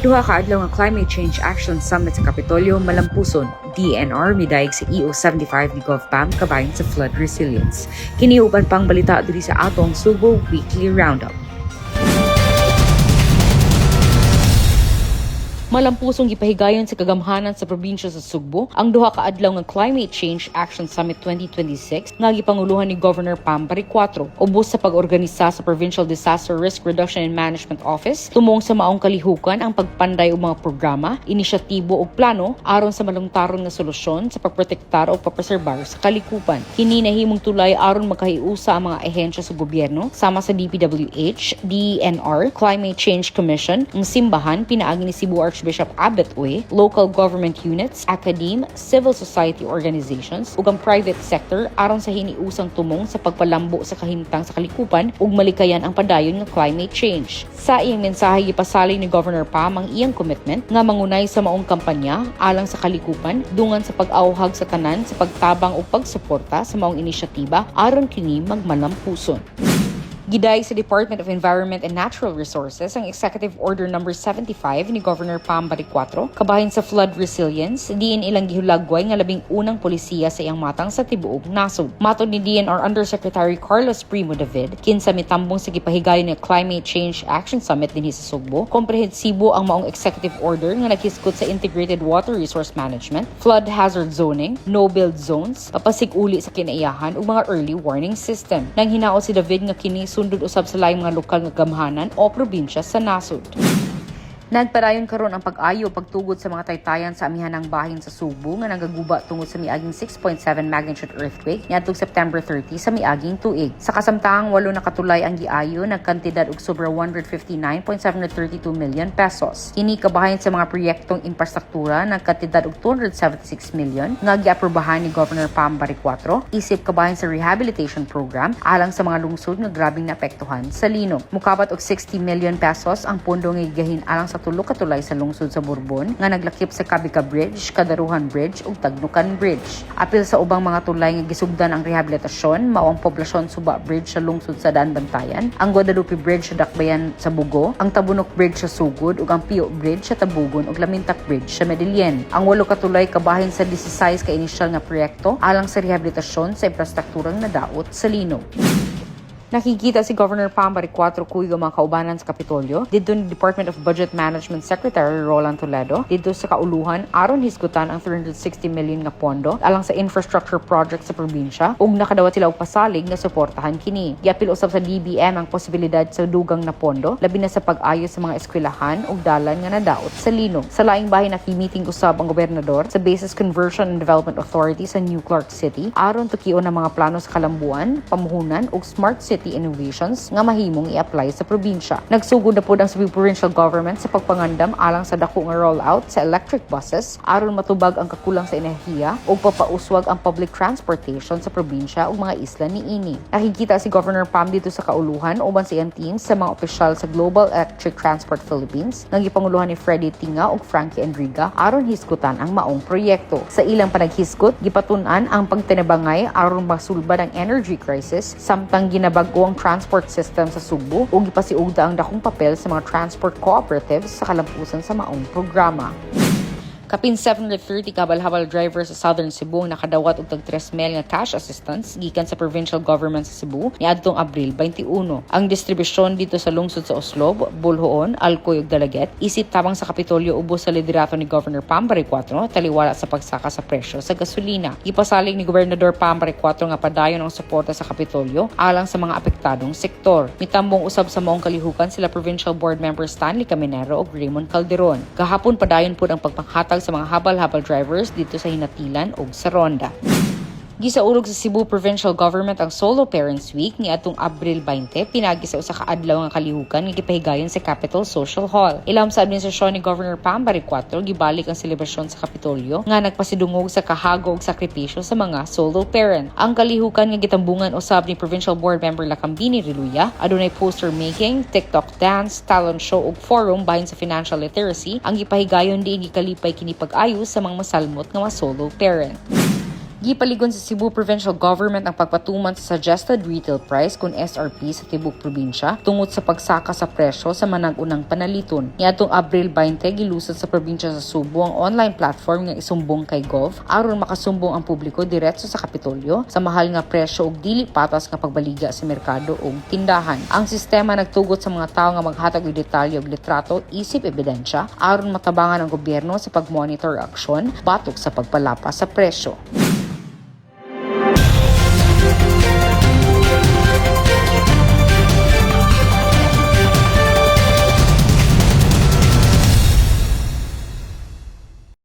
Duha ka adlaw nga Climate Change Action Summit sa Kapitolyo malampuson. DNR midayeg sa EO75 ni GovPam kabahin sa flood resilience. Kini uban pang balita diri sa atong Subo Weekly Roundup. Malampusong gipahigayon sa kagamhanan sa probinsya sa Sugbo ang duha ka adlaw nga Climate Change Action Summit 2026 nga gipanguluhan ni Governor Pam Baricuatro ubos sa pag-organisa sa Provincial Disaster Risk Reduction and Management Office tumong sa maong kalihukan ang pagpanday og mga programa, inisyatibo ug plano aron sa malungtaron nga solusyon sa pagprotektar o pagpreserbar sa kalikupan. Kini nahimong tulay aron makahiusa ang mga ahensya sa gobyerno sama sa DPWH, DENR, Climate Change Commission, ang simbahan pinaagi ni Cebu Archbishop Abbot Uy, local government units, academe, civil society organizations ug ang private sector aron sa hiniusang tumong sa pagpalambo sa kahimtang sa kalikupan ug malikayan ang padayon nga climate change. Sa iyang mensahe gipasalig ni Governor Pam ang iyang commitment nga mangunay sa maong kampanya alang sa kalikupan dungan sa pag-auhag sa tanan sa pagtabang ug pagsuporta sa maong inisyatiba aron kini magmalampuson. Giday sa Department of Environment and Natural Resources ang Executive Order No. 75 ni Governor Pam Baricuatro kabahin sa flood resilience diin ilang gihulagway nga labing unang polisiya sa iyang matang sa tibuok nasod. Matod ni DNR Undersecretary Carlos Primo David kinsa mitambong sa gipahigayon nga Climate Change Action Summit dinhi sa Sugbo, komprehensibo ang maong executive order nga naghisgot sa integrated water resource management, flood hazard zoning, no-build zones, papasig-uli sa kinaiyahan ug mga early warning system. Nang hinaot si David nga kini sundod usab sa laing mga lokal nga gamhanan o probinsya sa nasod. Nagpadayon karon ang pag-ayo pagtugod sa mga taytayan sa amihanang bahin sa Subo nga nagaguba tungod sa miaging 6.7 magnitude earthquake niadtong September 30 sa miaging tuig. Sa kasamtang walo nakatulay ang giayo nagkantidad og sobra 159.732 million pesos. Kini kabahin sa mga proyektong infrastruktura nagkantidad og 276 million nga giaprobahan ni Governor Pam Baricuatro isip kabahin sa rehabilitation program alang sa mga lungsod nga grabing naapektuhan sa linog. Mukabat og 60 million pesos ang pondo nga gigahin alang sa tulo ka tulay sa lungsod sa Bourbon nga naglakip sa Cabica Bridge, Kadaruhan Bridge ug Tagnukan Bridge. Apil sa ubang mga tulay nga gisugdan ang rehabilitasyon mao ang Poblacion Suba Bridge sa lungsod sa Daan Bantayan, ang Guadalupe Bridge sa Dakbayan sa Bugo, ang Tabunok Bridge sa Sugod ug ang Pio Bridge sa Tabugon ug Lamintak Bridge sa Medellin. Ang walo ka tulay kabahin sa 16 ka inisyal nga proyekto alang sa rehabilitasyon sa infrastrukturang nadaot sa linog. Nakikita si Governor Pam Baricuatro kuy ang mga kaubanan sa Kapitolyo didto ni Department of Budget Management Secretary Roland Toledo didto sa kauluhan aron hisgutan ang 360 million nga pondo alang sa infrastructure project sa probinsya ug nakadawat sila og pasalig nga suportahan kini. Giapil usab sa DBM ang posibilidad sa dugang na pondo labi na sa pag-ayo sa mga eskwelahan ug dalan nga nadaot sa linog. Sa laing bahin nakimiting usab ang gobernador sa Bases Conversion and Development Authority sa New Clark City aron tukion ang mga plano sa kalambuan, pamuhunan ug smart city innovations nga mahimong i-apply sa probinsya. Nagsugod na po ang Cebu Provincial Government sa pagpangandam alang sa dako nga rollout sa electric buses aron matubag ang kakulang sa enerhiya ug papauswag ang public transportation sa probinsya ug mga isla niini. Nakikita si Governor Pam dito sa kauluhan uban sa iyang team sa mga opisyal sa Global Electric Transport Philippines nga gipanguluhan ni Freddy Tinga ug Frankie Enriga aron hisgutan ang maong proyekto. Sa ilang panaghisgot, gipatun-an ang pagtinabangay aron masulbad ang energy crisis samtang ginabag ang transport system sa Sugbo ug gipasiugda ang dakong papel sa mga transport cooperatives sa kalampusan sa maong programa. Kapin 730 kabal-habal driver sa Southern Cebu nakadawat og tag 3 mil nga cash assistance gikan sa provincial government sa Cebu niadtong Abril 21. Ang distribusyon dito sa lungsod sa Oslob, Bulhoon, Alcoy ug Dalaget isip tabang sa Kapitolyo ubos sa liderato ni Governor Pam Baricuatro taliwala sa pagsaka sa presyo sa gasolina. Ipasalig ni Gobernador Pam Baricuatro nga padayon ang suporta sa Kapitolyo alang sa mga apektadong sektor. Mitambong usab sa maong kalihukan sila Provincial Board Member Stanley Caminero ug Raymond Calderon. Gahapon padayon pud ang pagpanghatag sa mga habal-habal drivers dito sa Hinatilan ug sa Ronda. Gisaulog sa Cebu Provincial Government ang Solo Parents Week niadtong Abril 20 pinagi sa usa ka adlaw nga kalihukan nga gipahigayon sa Capitol Social Hall. Ilham sa administrasyon ni Governor Pam Baricuatro gibalik ang selebrasyon sa Kapitolyo nga nagpasidungog sa kahago ug sakripisyo sa mga solo parent. Ang kalihukan nga gitambungan usab ni Provincial Board Member Lacambini Reluya adunay poster making, TikTok dance, talent show ug forum bahin sa financial literacy ang gipahigayon diin gikalipay kini pag-ayo sa mga masalmot nga mga solo parent. Gipaligon sa Cebu Provincial Government ang pagpatuman sa suggested retail price kung SRP sa tibok probinsya tungod sa pagsaka sa presyo sa manag-unang panaliton. Niadtong Abril 20 gilusad sa probinsya sa Subo ang online platform nga isumbong kay Gov aron makasumbong ang publiko diretso sa Kapitolyo sa mahal nga presyo ug dili patas nga pagbaliga sa merkado ug tindahan. Ang sistema nagtugot sa mga tawo nga maghatag og detalye ug litrato isip ebidensya aron matabangan ang gobyerno sa pagmonitor aksyon batok sa pagpalapas sa presyo.